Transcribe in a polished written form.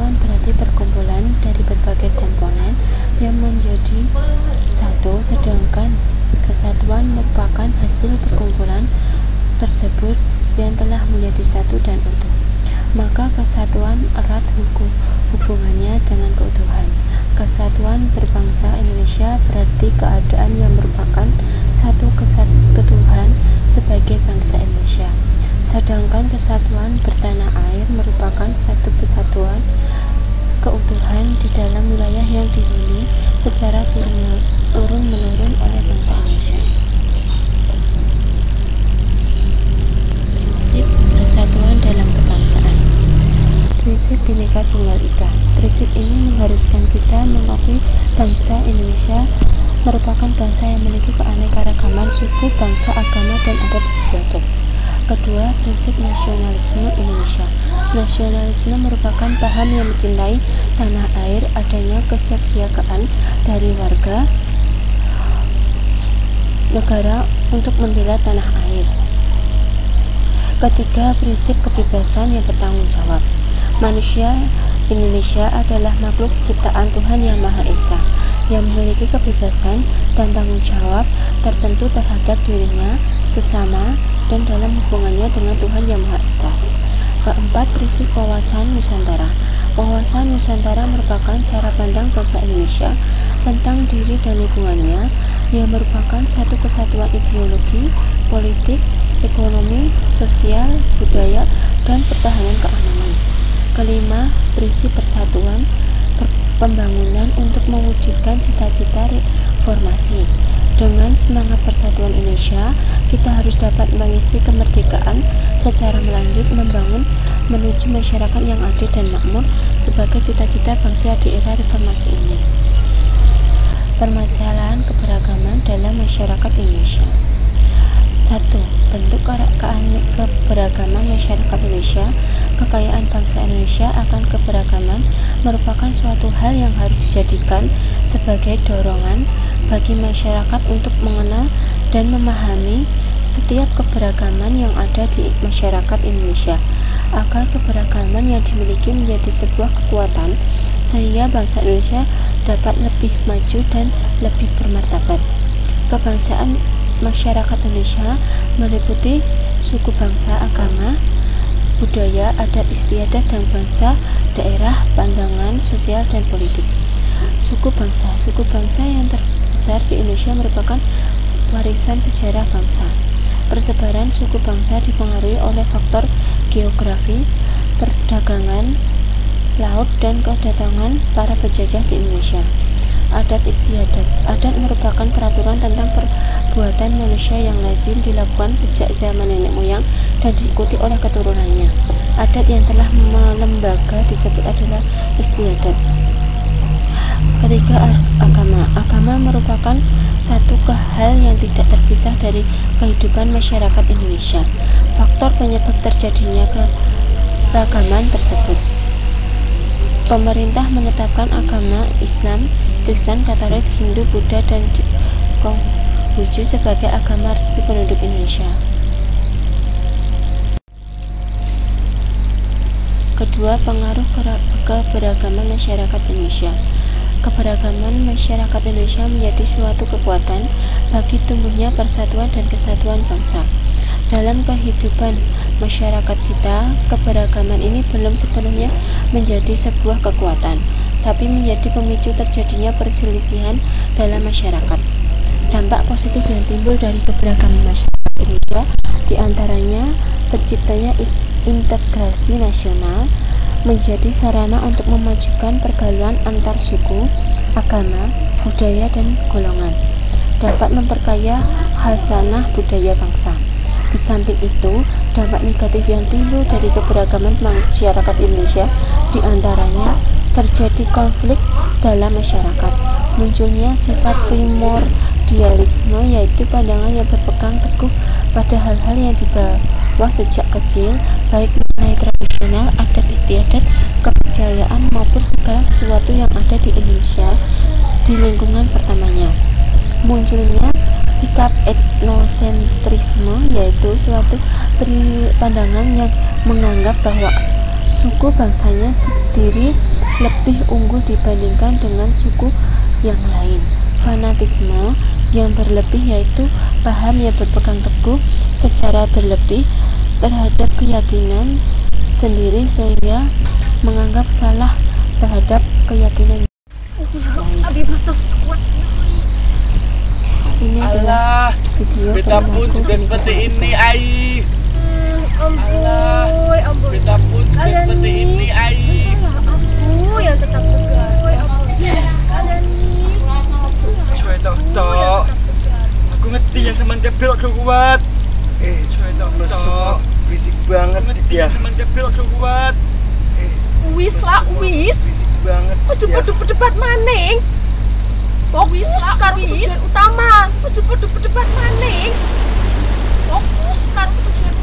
Kesatuan berarti perkumpulan dari berbagai komponen yang menjadi satu, sedangkan kesatuan merupakan hasil perkumpulan tersebut yang telah menjadi satu dan utuh. Maka kesatuan erat hubungannya dengan keutuhan. Kesatuan berbangsa Indonesia berarti keadaan yang merupakan satu kesatuan sebagai bangsa Indonesia. Sedangkan kesatuan bertanah air merupakan satu kesatuan keutuhan di dalam wilayah yang dihuni secara turun-menurun oleh bangsa Indonesia. Prinsip persatuan dalam kebangsaan. Prinsip Bhinneka Tunggal Ika. Prinsip ini mengharuskan kita mengakui bangsa Indonesia merupakan bangsa yang memiliki keanekaragaman suku, bangsa, agama, dan adat istiadat. Kedua, prinsip nasionalisme Indonesia. Nasionalisme merupakan paham yang mencintai tanah air, adanya kesiapsiagaan dari warga negara untuk membela tanah air. Ketiga, prinsip kebebasan yang bertanggung jawab. Manusia Indonesia adalah makhluk ciptaan Tuhan Yang Maha Esa yang memiliki kebebasan dan tanggung jawab tertentu terhadap dirinya, sesama, dan dalam hubungannya dengan Tuhan Yang Maha Esa. Keempat, prinsip wawasan Nusantara. Wawasan Nusantara merupakan cara pandang bangsa Indonesia tentang diri dan lingkungannya yang merupakan satu kesatuan ideologi, politik, ekonomi, sosial, budaya, dan pertahanan keamanan. Kelima, prinsip persatuan pembangunan untuk mewujudkan cita-cita reformasi. Dengan semangat persatuan Indonesia, kita harus dapat mengisi kemerdekaan secara melanjut membangun menuju masyarakat yang adil dan makmur sebagai cita-cita bangsa di era reformasi ini. Permasalahan keberagaman dalam masyarakat Indonesia. 1. Bentuk keberagaman masyarakat Indonesia. Kekayaan bangsa Indonesia akan keberagaman merupakan suatu hal yang harus dijadikan sebagai dorongan bagi masyarakat untuk mengenal dan memahami setiap keberagaman yang ada di masyarakat Indonesia, agar keberagaman yang dimiliki menjadi sebuah kekuatan sehingga bangsa Indonesia dapat lebih maju dan lebih bermartabat. Kebangsaan masyarakat Indonesia meliputi suku, bangsa, agama, budaya, adat istiadat, dan bangsa, daerah, pandangan, sosial, dan politik. Suku bangsa yang terbesar di Indonesia merupakan warisan sejarah bangsa. Persebaran suku bangsa dipengaruhi oleh faktor geografi, perdagangan, laut, dan kedatangan para penjajah di Indonesia. Adat istiadat. Adat merupakan peraturan tentang perbuatan manusia yang lazim dilakukan sejak zaman nenek moyang dan diikuti oleh keturunannya. Adat yang telah melembaga disebut adalah istiadat. Ketiga, agama. Agama merupakan satu hal yang tidak terpisah dari kehidupan masyarakat Indonesia. Faktor penyebab terjadinya keragaman tersebut. Pemerintah menetapkan agama Islam, Kristen, Katolik, Hindu, Buddha, dan Konghucu sebagai agama resmi penduduk Indonesia. Kedua, pengaruh keberagaman masyarakat Indonesia. Keberagaman masyarakat Indonesia menjadi suatu kekuatan bagi tumbuhnya persatuan dan kesatuan bangsa. Dalam kehidupan masyarakat kita, keberagaman ini belum sepenuhnya menjadi sebuah kekuatan, tapi menjadi pemicu terjadinya perselisihan dalam masyarakat. Dampak positif yang timbul dari keberagaman masyarakat Indonesia diantaranya terciptanya integrasi nasional, menjadi sarana untuk memajukan pergaulan antar suku, agama, budaya, dan golongan, dapat memperkaya khasanah budaya bangsa. Di samping itu, dampak negatif yang timbul dari keberagaman masyarakat Indonesia diantaranya terjadi konflik dalam masyarakat, munculnya sifat primordialisme, yaitu pandangan yang berpegang teguh pada hal-hal yang dibawa sejak kecil, baik mengenai tradisional, adat istiadat, kepercayaan, maupun segala sesuatu yang ada di Indonesia di lingkungan pertamanya. Munculnya sikap etnosentrisme, yaitu suatu pandangan yang menganggap bahwa suku bangsanya sendiri lebih unggul dibandingkan dengan suku yang lain. Fanatisme yang berlebih yaitu paham yang berpegang teguh secara berlebih terhadap keyakinan sendiri sehingga menganggap salah terhadap keyakinan. Ini adalah video beta pun juga seperti ini, Ai. Beta pun juga seperti ini, Ai. Aku yang tetap tegar. Cuy tok. Aku ngerti yang sama dia belok kuat. Cuy tok. Berisik banget dia. Sama dia belok kuat. Wis lah, wis. Berisik banget. Ojo podo berdebat maning. Fokus karo tujuan utama. Ojo podo berdebat maning. Fokus karo tujuan